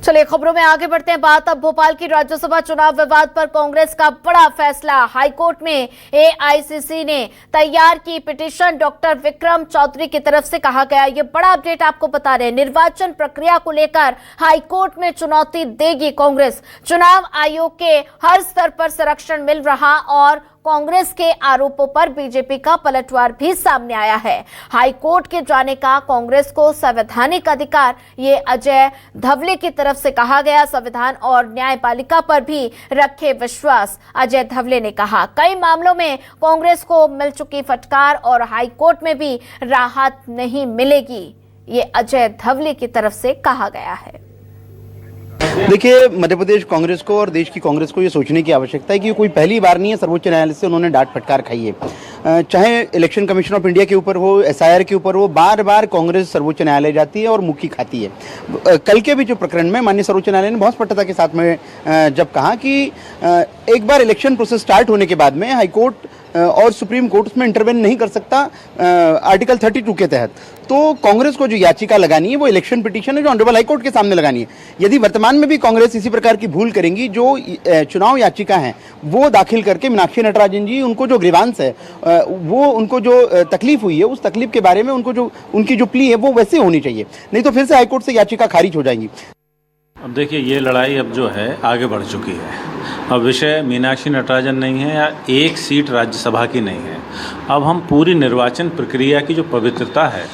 चलिए खबरों में आगे बढ़ते हैं। बात अब भोपाल की राज्यसभा चुनाव विवाद पर कांग्रेस का बड़ा फैसला। हाईकोर्ट में एआईसीसी ने तैयार की पिटीशन डॉक्टर विक्रम चौधरी की तरफ से कहा गया। ये बड़ा अपडेट आपको बता रहे हैं। निर्वाचन प्रक्रिया को लेकर हाईकोर्ट में चुनौती देगी कांग्रेस। चुनाव आयोग के हर स्तर पर संरक्षण मिल रहा और कांग्रेस के आरोपों पर बीजेपी का पलटवार भी सामने आया है। हाईकोर्ट के जाने का कांग्रेस को संवैधानिक अधिकार, ये अजय धवले की तरफ से कहा गया। संविधान और न्यायपालिका पर भी रखे विश्वास, अजय धवले ने कहा। कई मामलों में कांग्रेस को मिल चुकी फटकार और हाईकोर्ट में भी राहत नहीं मिलेगी, ये अजय धवले की तरफ से कहा गया है। देखिए, मध्य प्रदेश कांग्रेस को और देश की कांग्रेस को ये सोचने की आवश्यकता है कि कोई पहली बार नहीं है सर्वोच्च न्यायालय से उन्होंने डांट फटकार खाई है। चाहे इलेक्शन कमीशन ऑफ इंडिया के ऊपर हो, एसआईआर के ऊपर हो, बार बार कांग्रेस सर्वोच्च न्यायालय जाती है और मुक्की खाती है। कल के भी जो प्रकरण में माननीय सर्वोच्च न्यायालय ने बहुत स्पष्टता के साथ में जब कहा कि एक बार इलेक्शन प्रोसेस स्टार्ट होने के बाद में हाईकोर्ट और सुप्रीम कोर्ट उसमें इंटरवेन नहीं कर सकता आर्टिकल 32 के तहत। तो कांग्रेस को जो याचिका लगानी है वो इलेक्शन पिटीशन है जो ऑनरेबल हाईकोर्ट के सामने लगानी है। यदि वर्तमान में भी कांग्रेस इसी प्रकार की भूल करेंगी, जो चुनाव याचिका है वो दाखिल करके मीनाक्षी नटराजन जी, उनको जो ग्रीवांस है वो उनको जो तकलीफ हुई है उस तकलीफ के बारे में उनको जो उनकी जो प्ली है वो वैसे होनी चाहिए, नहीं तो फिर से हाईकोर्ट से याचिका खारिज हो जाएगी। अब देखिए, ये लड़ाई अब जो है आगे बढ़ चुकी है। अब विषय मीनाक्षी नटराजन नहीं है या एक सीट राज्यसभा की नहीं है। अब हम पूरी निर्वाचन प्रक्रिया की जो पवित्रता है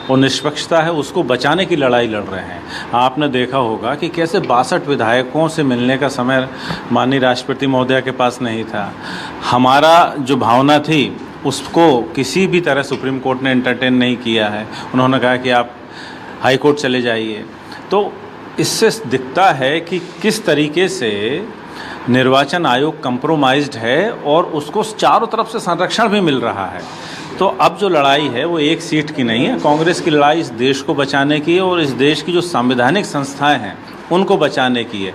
और निष्पक्षता है उसको बचाने की लड़ाई लड़ रहे हैं। आपने देखा होगा कि कैसे 62 विधायकों से मिलने का समय माननीय राष्ट्रपति महोदया के पास नहीं था। हमारा जो भावना थी उसको किसी भी तरह सुप्रीम कोर्ट ने एंटरटेन नहीं किया है। उन्होंने कहा कि आप हाई कोर्ट चले जाइए। तो इससे दिखता है कि किस तरीके से निर्वाचन आयोग कंप्रोमाइज्ड है और उसको चारों तरफ से संरक्षण भी मिल रहा है। तो अब जो लड़ाई है वो एक सीट की नहीं है। कांग्रेस की लड़ाई इस देश को बचाने की है और इस देश की जो संवैधानिक संस्थाएं हैं उनको बचाने की है।